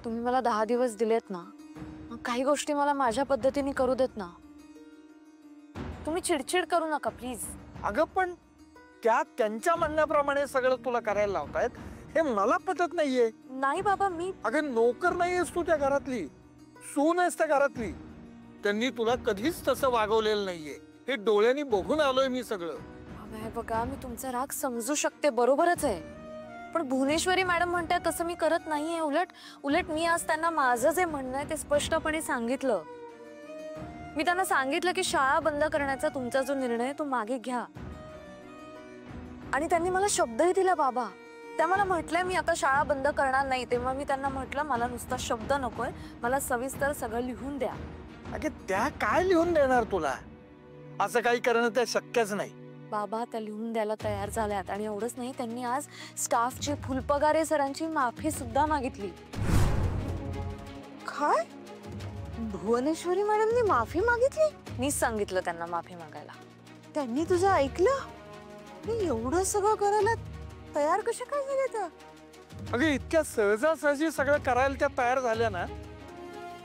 तुम्ही मला 10 दिवस दिलेत ना, मग काही गोष्टी मला माझ्या पद्धतीने करू देत ना. तुम्ही चिडचिड करू नका प्लीज. अगं पण त्यांच्या म्हणण्याप्रमाणे सगळं तुला करायला लावतायत हे मला पटत नाहीये. नाही बाबा, मी अगं नोकर नाहीयेस तू त्या घरातली, सून आहेस त्या घरातली. त्यांनी तुला कधीच तसं वागवलेलं नाहीये, हे डोळ्यांनी बघून आलोय मी सगळं. बघा, मी तुमचा राग समजू शकते, बरोबरच आहे, पण भुवनेश्वरी मॅडम म्हणतात तसं मी करत नाहीये. उलट उलट मी आज त्यांना माझं जे म्हणणं आहे ते स्पष्टपणे सांगितलं. मी त्यांना सांगितलं की शाळा बंद करण्याचा तुमचा जो निर्णय आहे तो मागे घ्या. आणि त्यांनी मला शब्दही दिला बाबा. त्या मला म्हटलंय मी आता शाळा बंद करणार नाही. तेव्हा मी त्यांना म्हटलं मला नुसता शब्द नकोय, मला सविस्तर सगळं लिहून द्या. अगे त्या काय लिहून देणार तुला? असं काही करणं त्या शक्यच नाही. बाबा त्या लिहून द्यायला तयार झाल्यात. आणि एवढंच नाही, त्यांनी आज स्टाफची फुलपगारे सरांची माफी सुद्धा मागितली. काय? भुवनेश्वरी मॅडमनी माफी मागितली? मीच सांगितलं त्यांना माफी मागायला. त्यांनी तुझं ऐकलं? मी एवढं सगळं करायला तयार कशा काय झाल्या त्या? अगे इतक्या सहजासहजी सगळं करायला त्या तयार झाल्या ना,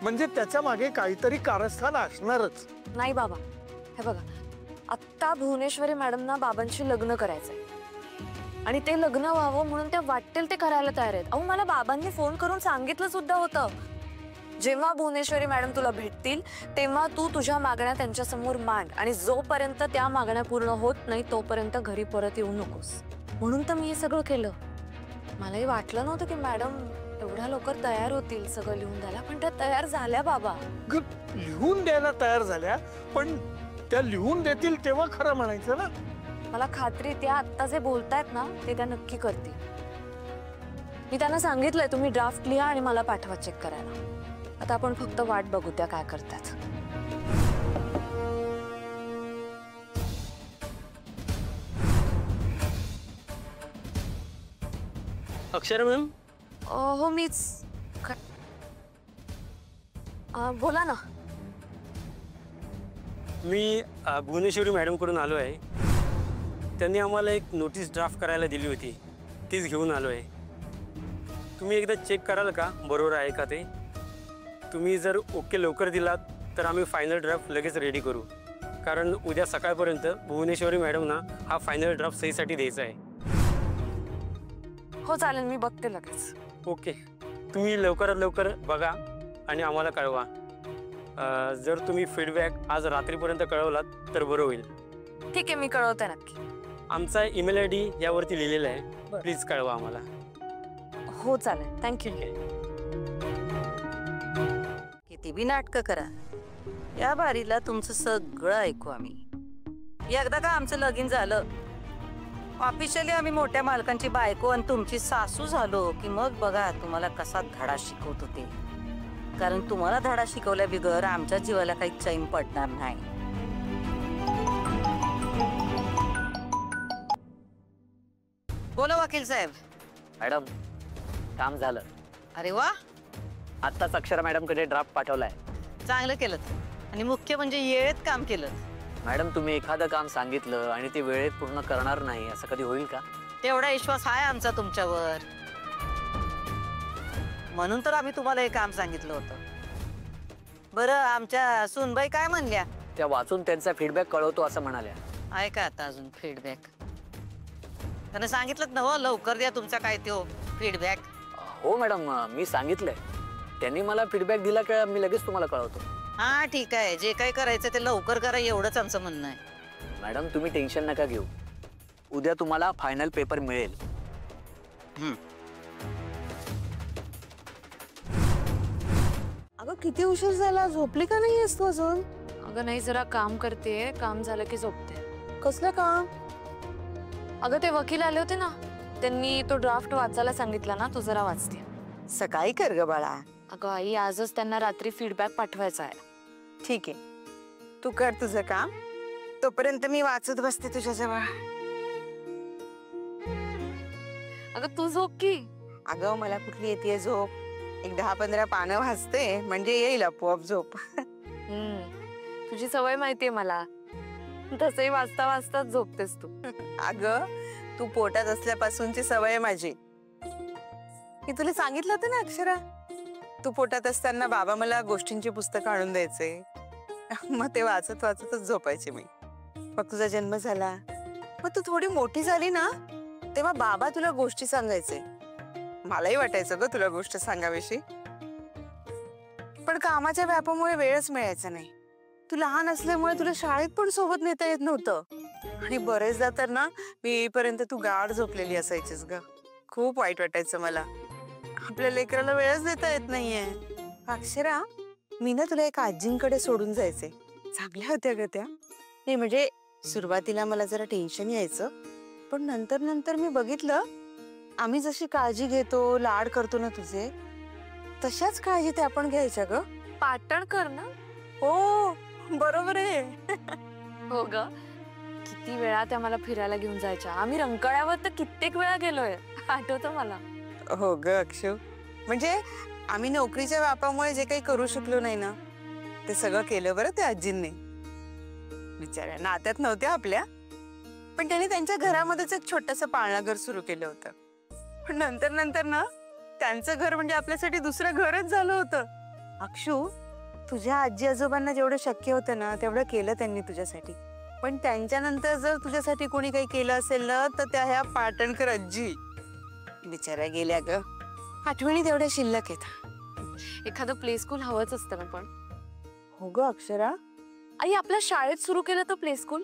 म्हणजे त्याच्या मागे काहीतरी कारस्थान असणारच. नाही बाबा, हे बघा, आत्ता भुवनेश्वरी मॅडमना बाबांशी लग्न करायचंय आणि ते लग्न व्हावं म्हणून त्या वाटेल ते करायला तयार आहेत. अहो मला बाबांनी फोन करून सांगितलं सुद्धा होतं, जेव्हा भुवनेश्वरी मॅडम तुला भेटतील तेव्हा तू तुझ्या मागण्या त्यांच्या समोर मांड आणि जोपर्यंत त्या मागण्या पूर्ण होत नाही तोपर्यंत घरी परत येऊ नकोस. म्हणून तर मी हे सगळं केलं. मलाही वाटलं नव्हतं की मॅडम एवढ्या लवकर तयार होतील सगळं लिहून द्यायला, पण त्या तयार झाल्या बाबा. लिहून द्यायला तयार झाल्या, पण त्या लिहून देतील तेव्हा खरं म्हणायचं ना. मला खात्री त्या आत्ता जे बोलतायत ना ते त्या नक्की करतील. मी त्यांना सांगितलंय तुम्ही ड्राफ्ट लिहा आणि मला पाठवा चेक करायला. आता आपण फक्त वाट बघू त्या काय करतात. अक्षरा मॅम. हो मीच. बोला ना. मी भुवनेश्वरी मॅडमकडून आलो आहे. त्यांनी आम्हाला एक नोटीस ड्राफ्ट करायला दिली होती, तीच घेऊन आलो आहे. तुम्ही एकदा चेक कराल का बरोबर आहे का ते? तुम्ही जर ओके लवकर दिलात तर आम्ही फायनल ड्राफ्ट लगेच रेडी करू, कारण उद्या सकाळपर्यंत भुवनेश्वरी मॅडमना हा फायनल ड्राफ्ट सहीसाठी द्यायचा आहे. हो चालेल, मी बघते लगेच. ओके, तुम्ही लवकरात लवकर बघा आणि आम्हाला कळवा. जर तुम्ही फीडबॅक आज रात्रीपर्यंत कळवलात तर बरं होईल. ठीक आहे, मी कळवते नक्की. आमचा ईमेल ID यावरती लिहिलेला आहे, प्लीज कळवा आम्हाला. हो चालेल, थँक्यू. किती बी नाटकं करा, या बारीला तुमचं सगळं ऐकू आम्ही. एकदा का आमचं लगीन झालं, ऑफिशियली आम्ही मोठ्या मालकांची बायको आणि तुमची सासू झालो की मग बघा तुम्हाला कसा धडा शिकवत होते. कारण तुम्हाला धडा शिकवल्या बिगर आमच्या जीवाला काही चैन पडणार नाही. बोला वकील साहेब. मॅडम, काम झालं. अरे वा, आत्ताच अक्षरा मॅडमकडे ड्राफ्ट पाठवलाय. चांगलं केलं. आणि मुख्य म्हणजे वेळेत काम केलं. मॅडम, तुम्ही एखादं काम सांगितलं आणि ते वेळेत पूर्ण करणार नाही असं कधी होईल का? तेवढा विश्वास आहे आमचा तुमच्यावर, म्हणून तर आम्ही तुम्हाला हे काम सांगितलं होतं. बरं, आमच्या सुनबाई काय म्हणल्या? त्या वाचून त्यांचा फीडबॅक कळवतो असं म्हणाल्या. आहे का आता अजून फीडबॅक? त्यांना सांगितलं ना, हो लवकर द्या तुमचा काय तो फीडबॅक. हो मॅडम, मी सांगितलंय. त्यांनी मला फीडबॅक दिला की मी लगेच तुम्हाला कळवतो. हा ठीक आहे, जे काही करायचं ते लवकर करा एवढंच आमचं म्हणणं आहे. मॅडम, तुम्ही टेन्शन नका घेऊ. उद्या तुम्हाला फायनल पेपर मिळेल. अगं किती उशीर झाला, झोपली का नाही आहेस तू अजून? अगं नाही, जरा काम करते, काम झालं की झोपते. कसलं काम? अगं ते वकील आले होते ना, त्यांनी तो ड्राफ्ट वाचायला सांगितला ना, तो जरा वाचते. सकाळी कर ग बाळा. अगं आई, आजच त्यांना रात्री फीडबॅक पाठवायचा आहे. ठीक आहे, तू कर तुझं काम, तोपर्यंत मी वाचत बसते तुझ्याजवळ. अगं तू झोप की. अगं मला कुठली येते झोप? एक 10-15 पानं वाचते म्हणजे येईल आपोआप झोप. तुझी सवय माहितीये मला, तसंही वाचता वाचताच झोपतेस तू. अगं तू पोटात असल्यापासूनची सवय आहे माझी. मी तुला सांगितलं होतं ना अक्षरा, तू पोटात असताना बाबा मला गोष्टींची पुस्तकं आणून द्यायचे. मग ते वाचत वाचतच झोपायचे मी. मग तुझा जन्म झाला, मग तू थोडी मोठी झाली ना, तेव्हा बाबा तुला गोष्टी सांगायचे. मलाही वाटायचं ग तुला गोष्ट सांगावीशी, पण कामाच्या व्यापामुळे वेळच मिळायचा नाही. तू लहान असल्यामुळे तुला शाळेत पण सोबत नेता येत नव्हतं. आणि बरेचदा तर ना, मी येईपर्यंत तू गाढ झोपलेली असायचीस ग. खूप वाईट वाटायचं मला. आपल्या लेकराला वेळच देता येत नाहीये. अक्षरा, मी ना तुला एका आजींकडे सोडून जायचे. चांगल्या होत्या ग त्या. नाही म्हणजे सुरुवातीला मला जरा टेन्शन यायचं, पण नंतर नंतर मी बघितलं, आम्ही जशी काळजी घेतो, लाड करतो ना तुझे, तशाच काळजी त्या पण घ्यायच्या ग. पाटणकर ना? हो, बरोबर आहे. हो ग, किती वेळा त्या मला फिरायला घेऊन जायच्या. आम्ही रंकाळ्यावर तर कित्येक वेळा गेलोय, आठवतं मला. हो ग अक्षू, म्हणजे आम्ही नोकरीच्या व्यापामुळे जे काही करू शकलो नाही ना, ते सगळं केलं बरं त्या आजींनी. बिचाऱ्या नात्यात नव्हत्या आपल्या, पण त्यांनी त्यांच्या घरामध्येच एक छोटंसं पाळणाघर सुरू केलं होतं. पण नंतर नंतर ना, त्यांचं घर म्हणजे आपल्यासाठी दुसरं घरच झालं होतं. अक्षू, तुझ्या आजी आजोबांना जेवढं शक्य होतं ना, तेवढं केलं त्यांनी तुझ्यासाठी. पण त्यांच्यानंतर जर तुझ्यासाठी कोणी काही केलं असेल ना, तर त्या ह्या पाटणकर आजी बिचाऱ्या गेल्या ग. आठवणी तेवढ्या शिल्लक आहेत. एखादं प्ले स्कूल हवंच असतं ना पण. हो ग अक्षरा. आई, आपल्या शाळेत सुरू केलं तर प्ले स्कूल.